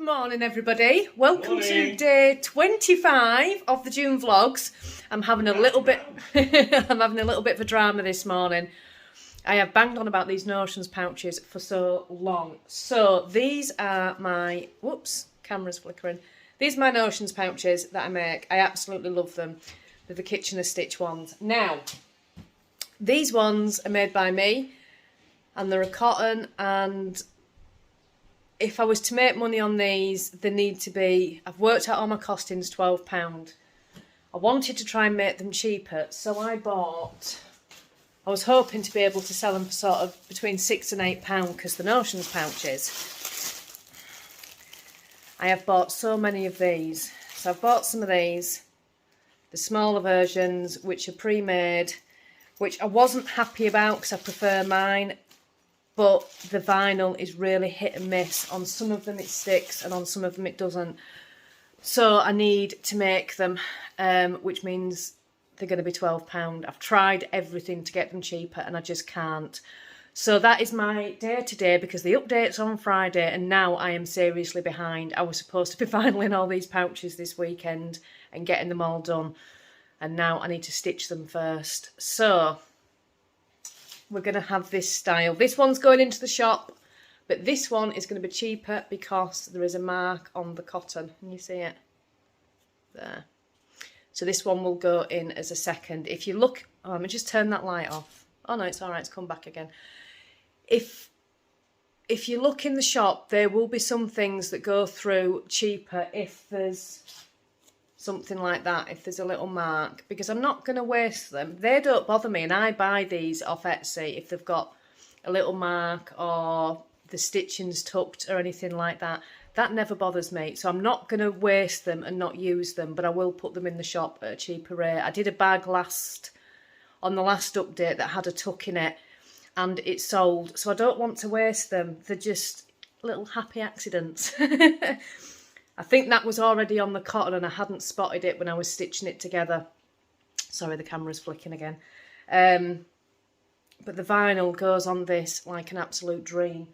Morning everybody, welcome Morning. to day 25 of the June vlogs. I'm having a little bit of a drama this morning. I have banged on about these Notions pouches for so long. So these are my, whoops, camera's flickering. These are my Notions pouches that I make. I absolutely love them. They're the Kitchener Stitch ones. Now, these ones are made by me and they're a cotton, and if I was to make money on these, they need to be, I've worked out all my costings, £12. I wanted to try and make them cheaper, so I was hoping to be able to sell them for sort of between £6 and £8 because the Notions pouches. I have bought so many of these. So I've bought some of these, the smaller versions, which are pre-made, which I wasn't happy about because I prefer mine. But the vinyl is really hit and miss. On some of them it sticks and on some of them it doesn't. So I need to make them, which means they're going to be £12. I've tried everything to get them cheaper and I just can't. So that is my day today because the update's on Friday and now I am seriously behind. I was supposed to be vinyling all these pouches this weekend and getting them all done. And now I need to stitch them first. So we're going to have this style. This one's going into the shop, but this one is going to be cheaper because there is a mark on the cotton. Can you see it? There. So this one will go in as a second. If you look, oh, let me just turn that light off. Oh no, it's all right, it's come back again. If you look in the shop, there will be some things that go through cheaper if there's something like that, if there's a little mark, because I'm not going to waste them. They don't bother me, and I buy these off Etsy if they've got a little mark or the stitching's tucked or anything like that. That never bothers me, so I'm not going to waste them and not use them, but I will put them in the shop at a cheaper rate. I did a bag on the last update that had a tuck in it, and it sold, so I don't want to waste them. They're just little happy accidents. I think that was already on the cotton and I hadn't spotted it when I was stitching it together. Sorry, the camera's flicking again. But the vinyl goes on this like an absolute dream.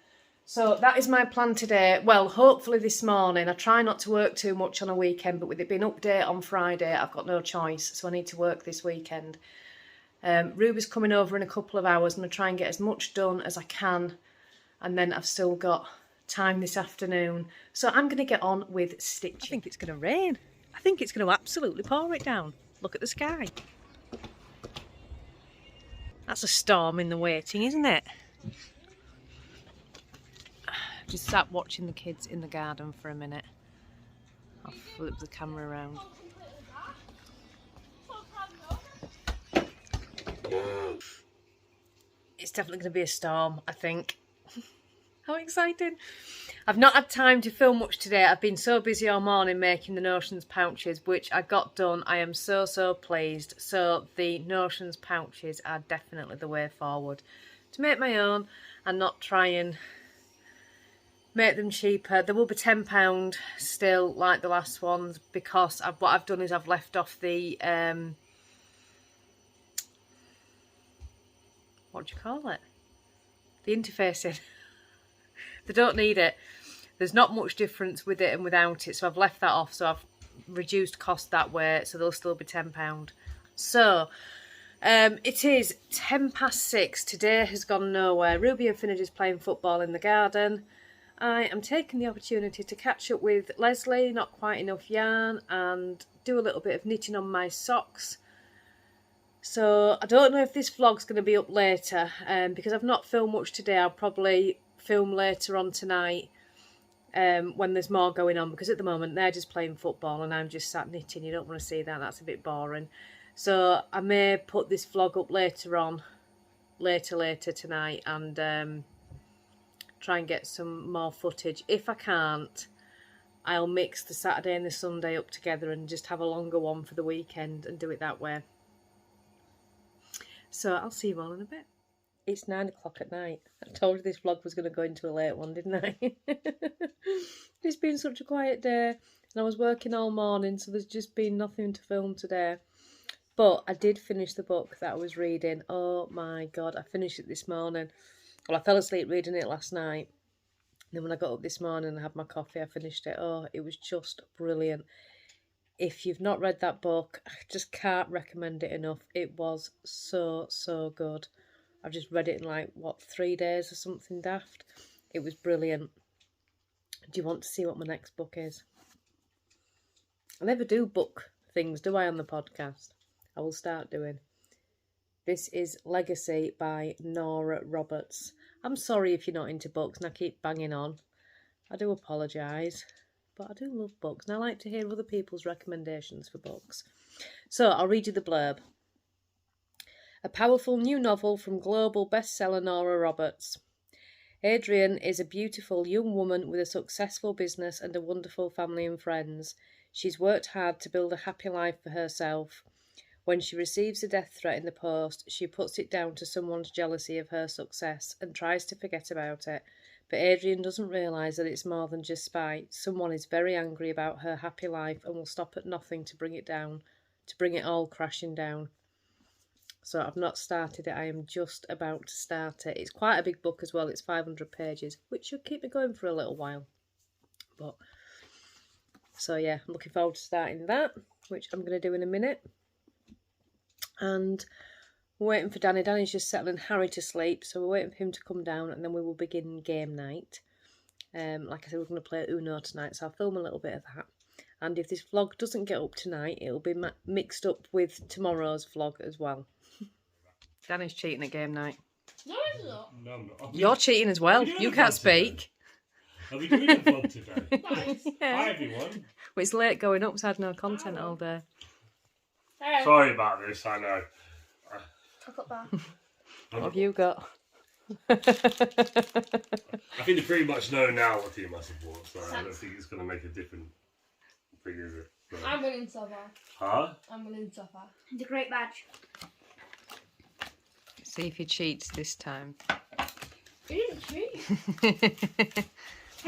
So that is my plan today. Well, hopefully this morning. I try not to work too much on a weekend, but with it being update on Friday, I've got no choice. So I need to work this weekend. Ruby's coming over in a couple of hours. I'm going to try and get as much done as I can. And then I've still got time this afternoon, so I'm going to get on with stitching. I think it's going to rain. I think it's going to absolutely pour it down. Look at the sky. That's a storm in the waiting, isn't it? Just sat watching the kids in the garden for a minute. I'll flip the camera around. It's definitely going to be a storm, I think. How exciting. I've not had time to film much today. I've been so busy all morning making the Notions pouches, which I got done. I am so pleased. So the Notions pouches are definitely the way forward. To make my own and not try and make them cheaper. There will be £10 still like the last ones because what I've done is I've left off the, what do you call it? The interfacing. They don't need it. There's not much difference with it and without it, so I've left that off, so I've reduced cost that way, so they'll still be £10. So it is 6:10. Today has gone nowhere. Ruby and Finnegan's playing football in the garden. I am taking the opportunity to catch up with Leslie, not quite enough yarn, and do a little bit of knitting on my socks. So I don't know if this vlog's going to be up later, because I've not filmed much today. I'll probably film later on tonight when there's more going on, because at the moment they're just playing football and I'm just sat knitting. You don't want to see that, that's a bit boring. So I may put this vlog up later on, later tonight, and try and get some more footage. If I can't, I'll mix the Saturday and the Sunday up together and just have a longer one for the weekend and do it that way. So I'll see you all in a bit. It's 9 o'clock at night. I told you this vlog was going to go into a late one, didn't I? It's been such a quiet day and I was working all morning, so there's just been nothing to film today. But I did finish the book that I was reading. Oh my God, I finished it this morning. Well, I fell asleep reading it last night. then when I got up this morning and had my coffee, I finished it. Oh, it was just brilliant. If you've not read that book, I just can't recommend it enough. It was so, so good. I've just read it in like, what, 3 days or something daft. It was brilliant. Do you want to see what my next book is? I never do book things, do I, on the podcast? I will start doing. This is Legacy by Nora Roberts. I'm sorry if you're not into books and I keep banging on. I do apologise, but I do love books and I like to hear other people's recommendations for books. So I'll read you the blurb. A powerful new novel from global bestseller Nora Roberts. Adrian is a beautiful young woman with a successful business and a wonderful family and friends. She's worked hard to build a happy life for herself. When she receives a death threat in the post, she puts it down to someone's jealousy of her success and tries to forget about it. But Adrian doesn't realise that it's more than just spite. Someone is very angry about her happy life and will stop at nothing to bring it down, to bring it all crashing down. So I've not started it. I am just about to start it. It's quite a big book as well. It's 500 pages, which should keep me going for a little while. But so yeah, I'm looking forward to starting that, which I'm going to do in a minute. And we're waiting for Danny. Danny's just settling Harry to sleep, so we're waiting for him to come down, and then we will begin game night. Like I said, we're going to play Uno tonight, so I'll film a little bit of that. And if this vlog doesn't get up tonight, it'll be mixed up with tomorrow's vlog as well. Danny's cheating at game night. No, it's not. No, I'm not. You're cheating as well. You can't speak. Are we doing a vlog today? Nice. Hi everyone. Well, it's late going up, so I had no content all day. Sorry about this, I know. I got that. What have you got? I think they pretty much know now what team I support, so I don't think it's going to make a different thing, is it? So. I'm winning so far. Huh? I'm winning so far. It's a great badge. See if he cheats this time. You didn't cheat.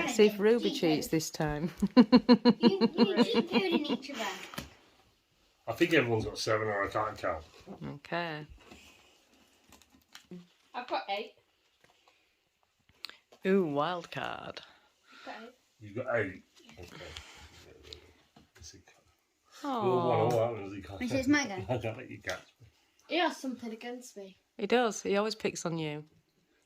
See if Ruby cheats this time. You cheat code in each of them. I think everyone's got 7 or I can't count. Okay. I've got 8. Ooh, wild card. I've got 8. You've got 8. Okay. Oh, This is my go. I can't let you catch me. He has something against me. he does. He always picks on you.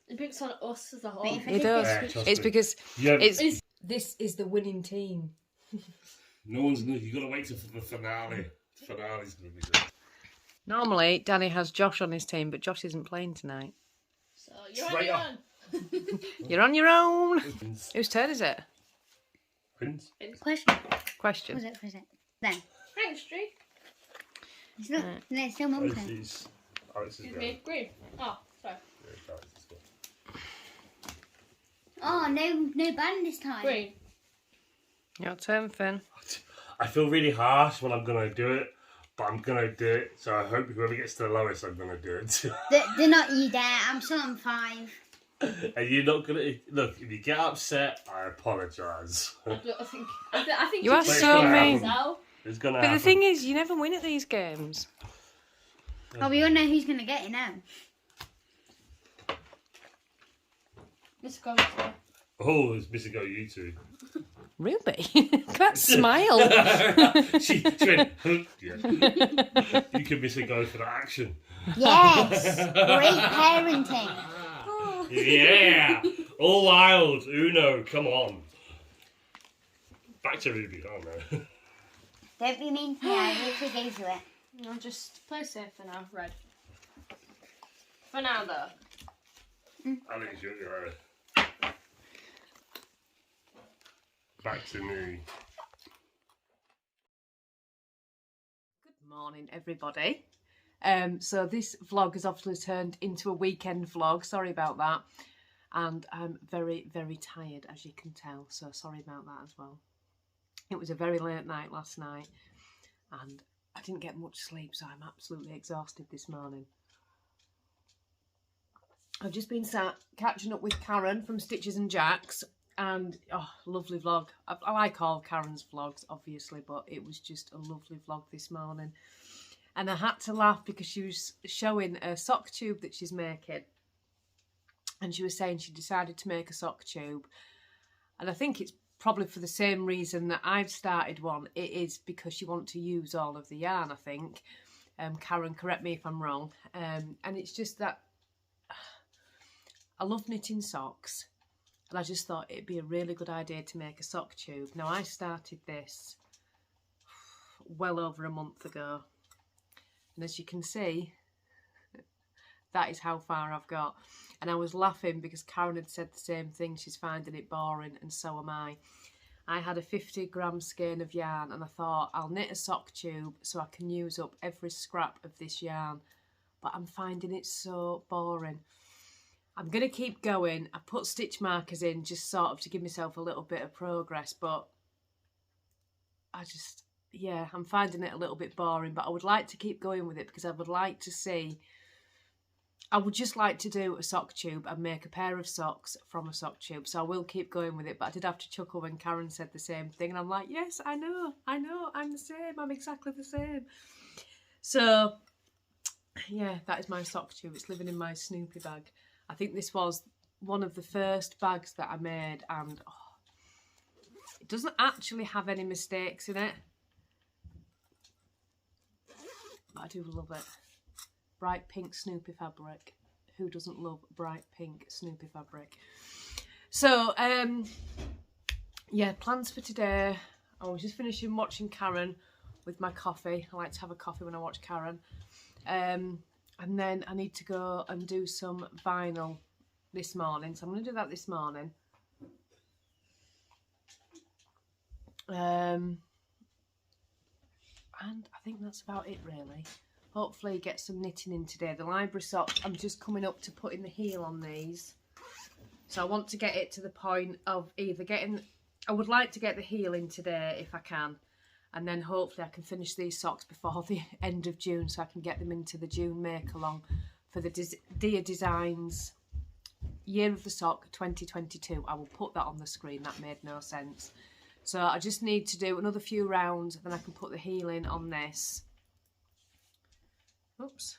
He picks on us as a whole. He does. Yeah, trust It's me. because Yeah, it's this is the winning team. no one's. You've got to wait till the finale. The finale's going to be good. Normally, Danny has Josh on his team, but Josh isn't playing tonight. So you're Straight on up. your own. You're on your own. Prince. Whose turn is it? Prince. Question. Question. Was it? Then. Thanks, Drew. It's not. No, it's still mum's turn. Alex is Excuse going. me. Green. Oh, sorry. Yeah, Alex is going. Oh, no band this time. Green. Your turn, Finn. I feel really harsh when I'm going to do it, but I'm going to do it. So I hope whoever gets to the lowest, I'm going to do it. They're not you there. I'm still on 5. And you're not going to... Look, if you get upset, I apologise. I think You are just so gonna mean. yourself. It's going to But happen. the thing is, you never win at these games. Oh, we all know who's going to get it now. Let's go. Oh, it's missing go you two. Ruby, that smile. she went, huh? Yeah. You can miss a go for that action. Yes. Great parenting. Yeah. All wild. Uno, come on. Back to Ruby. Oh no. Don't be mean to me. I literally gave you it. I'll just play safe for now. Red. For now, though. I think you're right. Back to me. Good morning, everybody. So this vlog has obviously turned into a weekend vlog. Sorry about that. And I'm very, very tired, as you can tell. So sorry about that as well. It was a very late night last night. And I didn't get much sleep, so I'm absolutely exhausted this morning. I've just been sat catching up with Karen from Stitches and Jacks. And, oh, lovely vlog. I like all Karen's vlogs, obviously, but it was just a lovely vlog this morning. And I had to laugh because she was showing a sock tube that she's making. And she was saying she decided to make a sock tube. And I think it's probably for the same reason that I've started one. It is because you want to use all of the yarn, I think. Karen, correct me if I'm wrong. And it's just that I love knitting socks. And I just thought it'd be a really good idea to make a sock tube. Now, I started this well over a month ago. And as you can see, that is how far I've got. And I was laughing because Karen had said the same thing. She's finding it boring, and so am I. I had a 50-gram skein of yarn, and I thought I'll knit a sock tube so I can use up every scrap of this yarn. But I'm finding it so boring. I'm going to keep going. I put stitch markers in just sort of to give myself a little bit of progress, but yeah, I'm finding it a little bit boring, but I would like to keep going with it because I would like to see, I would just like to do a sock tube and make a pair of socks from a sock tube. So I will keep going with it, but I did have to chuckle when Karen said the same thing. And I'm like, yes, I know, I'm the same. I'm exactly the same. So yeah, that is my sock tube. It's living in my Snoopy bag. I think this was one of the first bags that I made, and it doesn't actually have any mistakes in it. But I do love it. Bright pink Snoopy fabric. Who doesn't love bright pink Snoopy fabric? So, yeah, plans for today. I was just finishing watching Karen with my coffee. I like to have a coffee when I watch Karen. And then I need to go and do some vinyl this morning. So I'm going to do that this morning. And I think that's about it, really. Hopefully get some knitting in today. The library socks, I'm just coming up to putting the heel on these. So I want to get it to the point of either getting... I would like to get the heel in today if I can. And then hopefully I can finish these socks before the end of June so I can get them into the June make-along for the Dear Designs Year of the Sock 2022. I will put that on the screen. That made no sense. So I just need to do another few rounds, then I can put the heel in on this. Oops.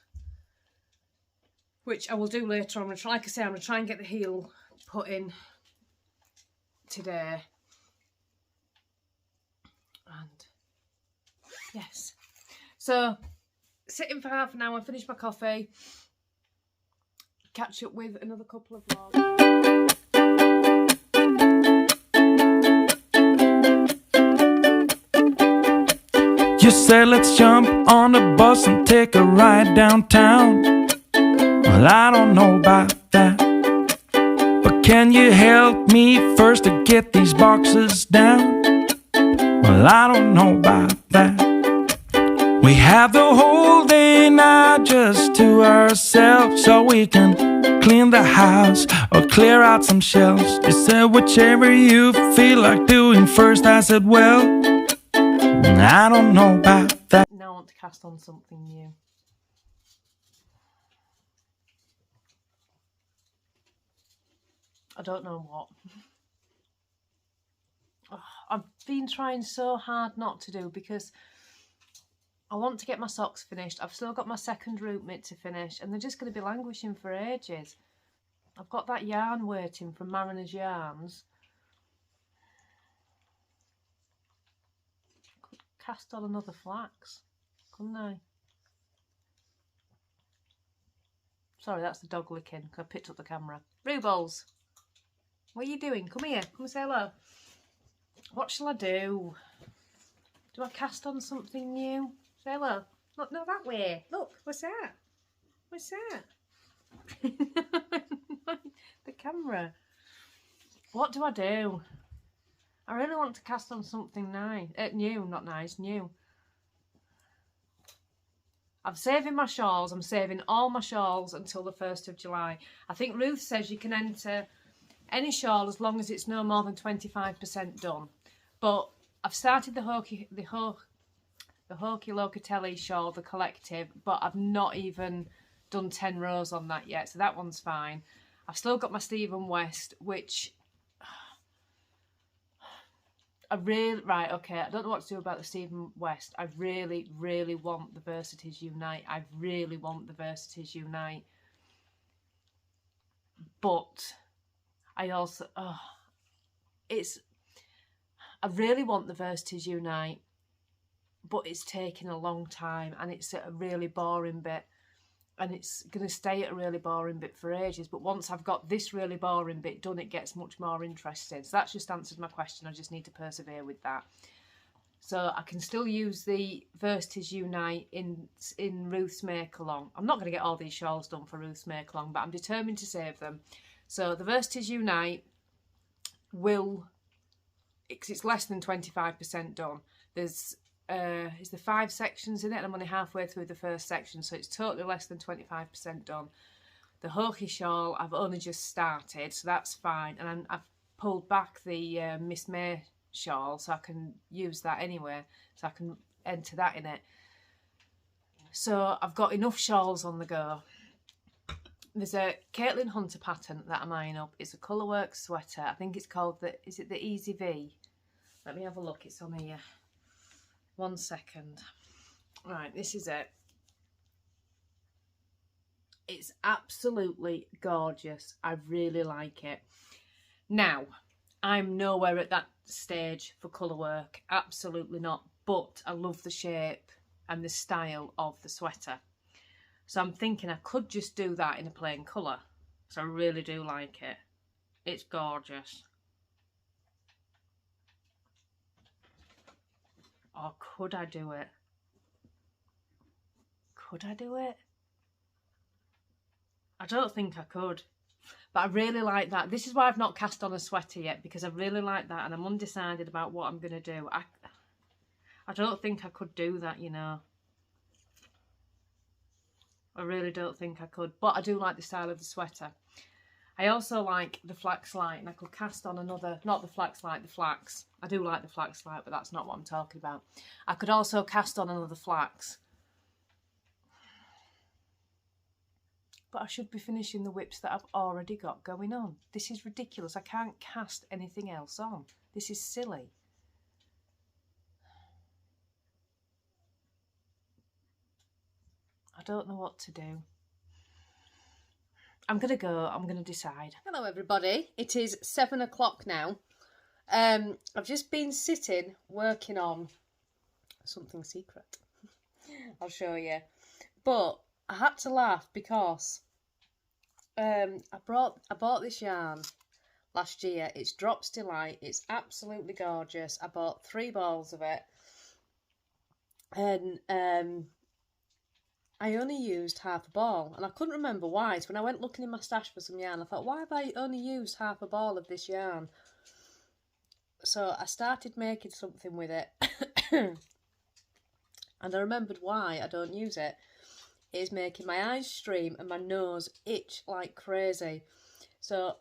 Which I will do later on. Like I say, I'm going to try and get the heel put in today. And yes. So, sitting for half an hour, finish my coffee, catch up with another couple of vlogs. You said let's jump on the bus and take a ride downtown. Well, I don't know about that, but can you help me first to get these boxes down? Well, I don't know about that. We have the whole day now just to ourselves, so we can clean the house or clear out some shelves. You said whichever you feel like doing first. I said, well, I don't know about that. Now I want to cast on something new. I don't know what. I've been trying so hard not to do because I want to get my socks finished. I've still got my second root mitt to finish and they're just going to be languishing for ages. I've got that yarn waiting from Mariner's Yarns. Could cast on another flax, couldn't I? Sorry, that's the dog licking because I picked up the camera. Rubles, what are you doing? Come here, come and say hello. What shall I do? Do I cast on something new? Say hello. Look, no, that way. Look, what's that? What's that? The camera. What do I do? I really want to cast on something nice. New, not nice, new. I'm saving my shawls. I'm saving all my shawls until the 1st of July. I think Ruth says you can enter any shawl as long as it's no more than 25% done. But I've started the Hokey Locatelli shawl, the collective, but I've not even done 10 rows on that yet, so that one's fine. I've still got my Stephen West, which I really, right, okay, I don't know what to do about the Stephen West. I really, really want the Versities Unite. I really want the Versities Unite. But I also, I really want the Versities Unite, but it's taking a long time and it's at a really boring bit, and it's going to stay at a really boring bit for ages. But once I've got this really boring bit done, it gets much more interesting. So that's just answered my question. I just need to persevere with that. So I can still use the Versities Unite in Ruth's make-along. I'm not going to get all these shawls done for Ruth's make-along, but I'm determined to save them. So the Versities Unite will, because it's less than 25% done. Is there 5 sections in it, and I'm only halfway through the first section, so it's totally less than 25% done. The Hokey shawl I've only just started, so that's fine, and I've pulled back the Miss May shawl, so I can use that anyway, so I can enter that in it. So I've got enough shawls on the go. There's a Caitlin Hunter pattern that I'm eyeing up. It's a colourwork sweater. I think it's called is it the Easy V? Let me have a look. It's on here. 1 second. Right, this is it. It's absolutely gorgeous. I really like it. Now, I'm nowhere at that stage for colourwork. Absolutely not. But I love the shape and the style of the sweater. So I'm thinking I could just do that in a plain colour. So I really do like it. It's gorgeous. Or could I do it? Could I do it? I don't think I could. But I really like that. This is why I've not cast on a sweater yet, because I really like that and I'm undecided about what I'm going to do. I don't think I could do that, you know. I really don't think I could. But I do like the style of the sweater. I also like the flax light, and I could cast on another, not the flax light, the flax. I do like the flax light, but that's not what I'm talking about. I could also cast on another flax. But I should be finishing the whips that I've already got going on. This is ridiculous. I can't cast anything else on. This is silly. I don't know what to do. I'm going to go. I'm going to decide. Hello, everybody. It is 7 o'clock now. I've just been sitting working on something secret. I'll show you. But I had to laugh because I bought this yarn last year. It's Drops Delight. It's absolutely gorgeous. I bought 3 balls of it. And I only used half a ball, and I couldn't remember why. So when I went looking in my stash for some yarn, I thought, why have I only used half a ball of this yarn? So I started making something with it, and I remembered why I don't use it. It is making my eyes stream and my nose itch like crazy. So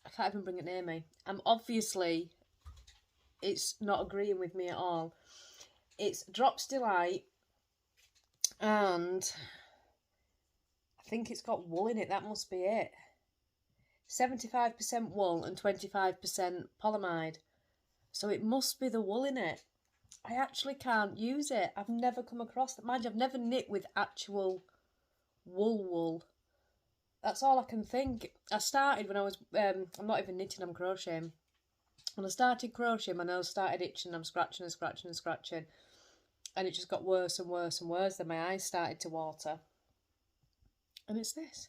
I can't even bring it near me. Obviously, it's not agreeing with me at all. It's Drops Delight. And I think it's got wool in it. That must be it. 75% wool and 25% polyamide. So it must be the wool in it. I actually can't use it. I've never come across that. Mind you, I've never knit with actual wool. That's all I can think. I started when I was, I'm not even knitting, I'm crocheting. When I started crocheting, my nose started itching. I'm scratching and scratching and scratching. And it just got worse and worse and worse. Then my eyes started to water. And it's this.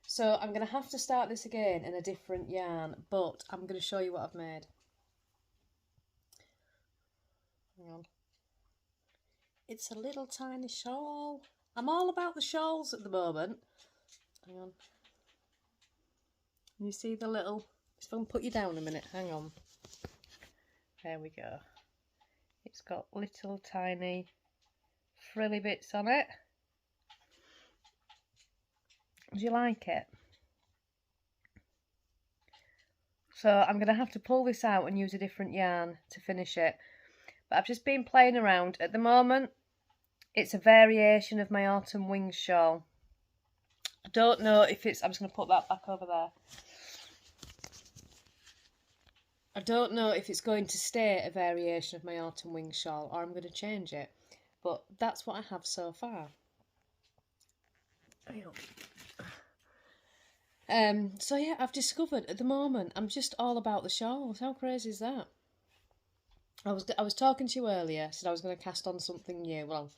So I'm going to have to start this again in a different yarn. But I'm going to show you what I've made. Hang on. It's a little tiny shawl. I'm all about the shawls at the moment. Hang on. You see the little... Just going to put you down a minute. Hang on. There we go. It's got little tiny frilly bits on it. Do you like it? So I'm going to have to pull this out and use a different yarn to finish it. But I've just been playing around. At the moment, it's a variation of my autumn wings shawl. I don't know if it's... I'm just going to put that back over there. I don't know if it's going to stay a variation of my autumn wings shawl or I'm going to change it. But that's what I have so far. So yeah, I've discovered at the moment I'm just all about the shawls. How crazy is that? I was talking to you earlier, said I was going to cast on something new. Well,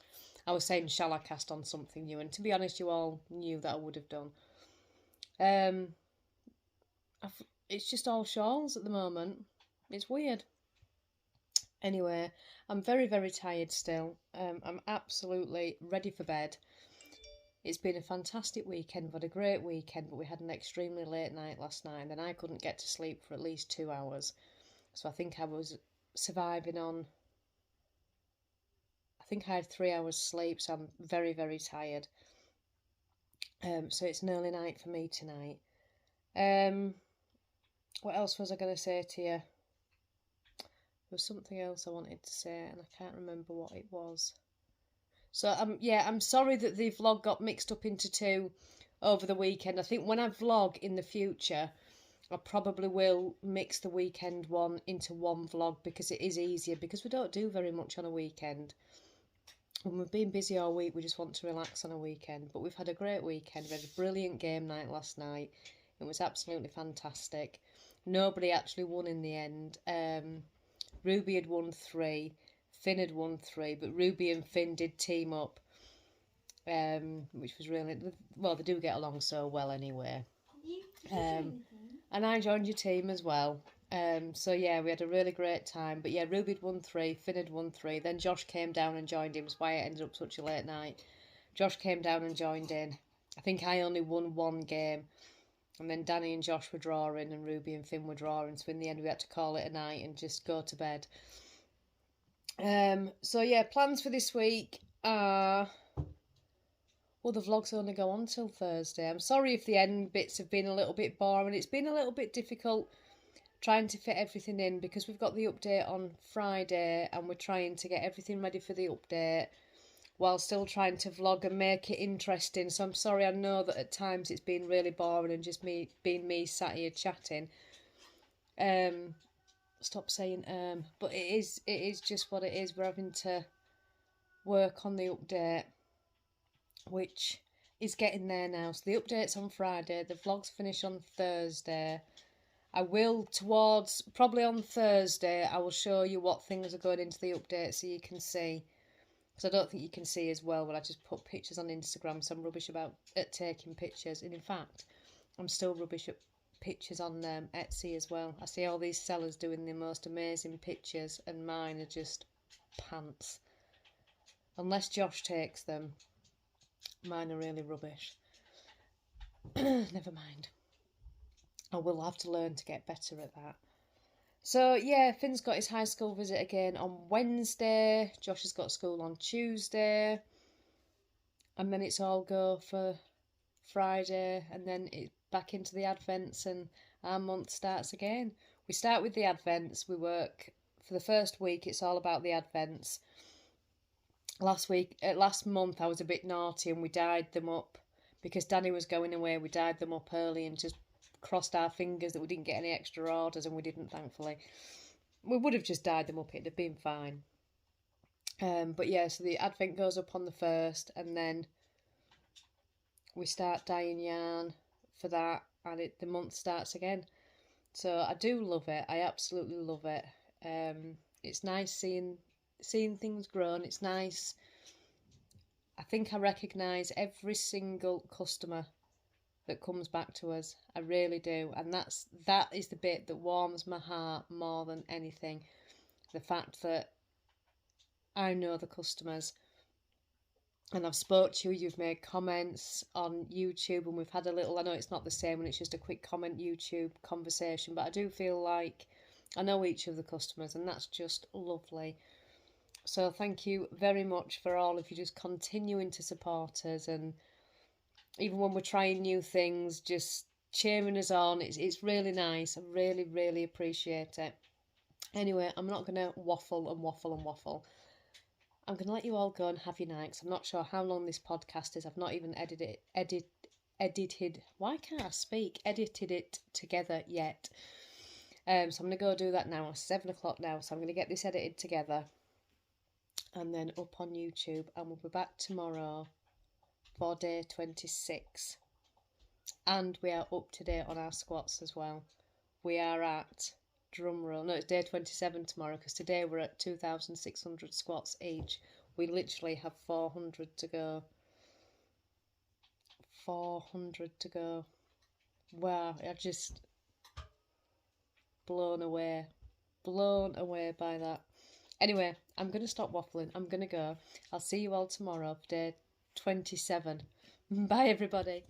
I was saying, shall I cast on something new? And to be honest, you all knew that I would have done. It's just all shawls at the moment. It's weird. Anyway, I'm very, very tired still. I'm absolutely ready for bed. It's been a fantastic weekend. We've had a great weekend, but we had an extremely late night last night, and then I couldn't get to sleep for at least 2 hours. So I think I was surviving on... I think I had 3 hours sleep, so I'm very, very tired. So it's an early night for me tonight. What else was I going to say to you? There was something else I wanted to say, and I can't remember what it was. So, I'm sorry that the vlog got mixed up into two over the weekend. I think when I vlog in the future, I probably will mix the weekend one into one vlog because it is easier, because we don't do very much on a weekend. When we've been busy all week, we just want to relax on a weekend. But we've had a great weekend. We had a brilliant game night last night. It was absolutely fantastic. Nobody actually won in the end. Ruby had won 3. Finn had won 3, but Ruby and Finn did team up, which was really... Well, they do get along so well anyway. And I joined your team as well. So yeah, we had a really great time. But yeah, Ruby had won 3, Finn had won 3. Then Josh came down and joined him. That's why it ended up such a late night. Josh came down and joined in. I think I only won 1 game. And then Danny and Josh were drawing and Ruby and Finn were drawing. So in the end we had to call it a night and just go to bed. So yeah, plans for this week are... Well, the vlogs only go on till Thursday. I'm sorry if the end bits have been a little bit boring. It's been a little bit difficult trying to fit everything in because we've got the update on Friday and we're trying to get everything ready for the update while still trying to vlog and make it interesting. So I'm sorry, I know that at times it's been really boring and just me sat here chatting. Stop saying but it is just what it is. We're having to work on the update, which is getting there now. So the update's on Friday, the vlogs finish on Thursday. I will, towards probably on Thursday, I will show you what things are going into the update so you can see. Because I don't think you can see as well when I just put pictures on Instagram, so I'm rubbish at taking pictures. And in fact, I'm still rubbish at pictures on Etsy as well. I see all these sellers doing the most amazing pictures and mine are just pants. Unless Josh takes them, mine are really rubbish. Never mind. I will have to learn to get better at that. So yeah, Finn's got his high school visit again on Wednesday. Josh has got school on Tuesday. And then it's all go for Friday, and then it's back into the Advents and our month starts again. We start with the Advents. We work for the first week. It's all about the Advents. Last month I was a bit naughty and we dyed them up because Danny was going away. We dyed them up early and just crossed our fingers that we didn't get any extra orders, and we didn't, thankfully. We would have just dyed them up, it'd have been fine. But yeah, so the Advent goes up on the 1st, and then we start dyeing yarn for that, and the month starts again. So I do love it. I absolutely love it. It's nice seeing things grown. It's nice. I think I recognise every single customer that comes back to us. I really do. And that is the bit that warms my heart more than anything. The fact that I know the customers and I've spoke to you, you've made comments on YouTube, and we've had a little, I know it's not the same when it's just a quick comment YouTube conversation, but I do feel like I know each of the customers, and that's just lovely. So thank you very much for all of you just continuing to support us, and even when we're trying new things, just cheering us on. It's really nice. I really, really appreciate it. Anyway, I'm not going to waffle and waffle and waffle. I'm going to let you all go and have your night, 'cause I'm not sure how long this podcast is. I've not even edited, why can't I speak? Edited it together yet. So I'm going to go do that now. It's 7 o'clock now, so I'm going to get this edited together and then up on YouTube, and we'll be back tomorrow for day 26. And we are up to date on our squats as well. We are at, drum roll, no, it's day 27 tomorrow, because today we're at 2,600 squats each. We literally have 400 to go. 400 to go. Wow, I just blown away by that. Anyway, I'm going to stop waffling. I'm going to go. I'll see you all tomorrow for day 27. Bye, everybody.